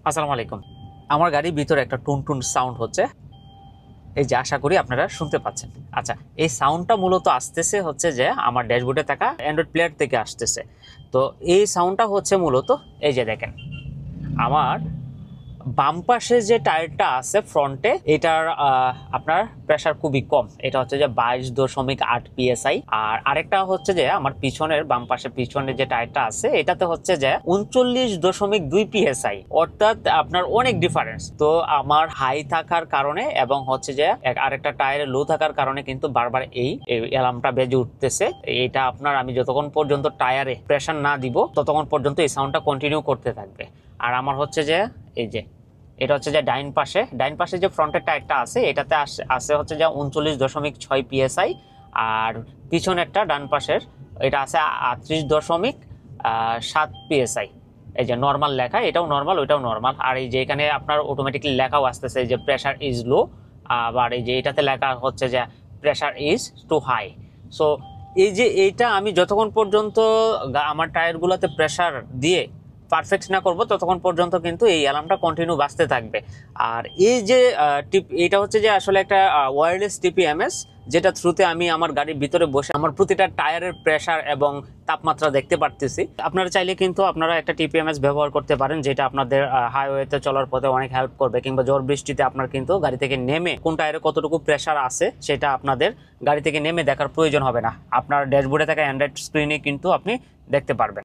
আসসালামু আলাইকুম। আমার গাড়ির ভিতরে একটা টুনটুন সাউন্ড হচ্ছে। এই যে আশা করি আপনারা শুনতে পাচ্ছেন। আচ্ছা, এই সাউন্ডটা মূলত আসতেছে হচ্ছে যে আমার ড্যাশবোর্ডে থাকা অ্যান্ড্রয়েড প্লেয়ার থেকে আসতেছে। তো এই সাউন্ডটা হচ্ছে মূলত এই যে দেখেন, আমার বাম পাশে যে টায়ারটা আছে ফ্রন্টে, এটার আপনার প্রেসার খুবই কম। এটা হচ্ছে যে 22.8 PSI। আর আরেকটা হচ্ছে যে আমার পিছনের বাম পাশে পিছনের যে টায়ারটা আছে এটাতে হচ্ছে যে 39.2 PSI, অর্থাৎ আপনার অনেক ডিফারেন্স। তো আমার হাই থাকার কারণে এবং হচ্ছে যে আরেকটা টায়ারে লো থাকার কারণে কিন্তু বারবার এই অ্যালার্মটা বেজে উঠতেছে। এটা আপনার আমি যতক্ষণ পর্যন্ত টায়ারে প্রেসার না দিব ততক্ষণ পর্যন্ত এই সাউন্ডটা কন্টিনিউ করতে থাকবে। আর আমার হচ্ছে যে এই যে এটা হচ্ছে যে ডাইন পাশে যে ফ্রন্টের টায়ারটা আছে এটাতে আছে হচ্ছে যে 39.6 PSI। আর পিছনেরটা ডান পাশের এটা আছে 38.7 PSI। এই যে নর্মাল লেখা, এটাও নর্মাল ওইটাও নর্মাল। আর এই যে এখানে আপনার অটোমেটিকলি লেখাও আসতেছে যে প্রেসার ইজ লো। আবার এই যে এটাতে লেখা হচ্ছে যে pressure is too high. So এই যে এইটা আমি যতক্ষণ পর্যন্ত আমার টায়ারগুলোতে প্রেসার দিয়ে পারফেক্ট না করব ততক্ষণ পর্যন্ত কিন্তু এই অ্যালার্মটা কন্টিনিউ বাজতে থাকবে। আর এই যে এটা হচ্ছে যে আসলে একটা ওয়্যারলেস টিপিএমএস, যেটা থ্রুতে আমি আমার গাড়ির ভিতরে বসে আমার প্রতিটা টায়ারের প্রেসার এবং তাপমাত্রা দেখতে পারতেছি। আপনারা চাইলে কিন্তু আপনারা একটা টিপিএমএস ব্যবহার করতে পারেন, যেটা আপনাদের হাইওয়েতে চলার পথে অনেক হেল্প করবে, কিংবা ঝড় বৃষ্টিতে আপনার কিন্তু গাড়ি থেকে নেমে কোন টায়ারে কতটুকু প্রেসার আছে সেটা আপনাদের গাড়ি থেকে নেমে দেখার প্রয়োজন হবে না। আপনার ড্যাশবোর্ডে থাকা অ্যান্ড্রয়েড স্ক্রিনে কিন্তু আপনি দেখতে পারবেন।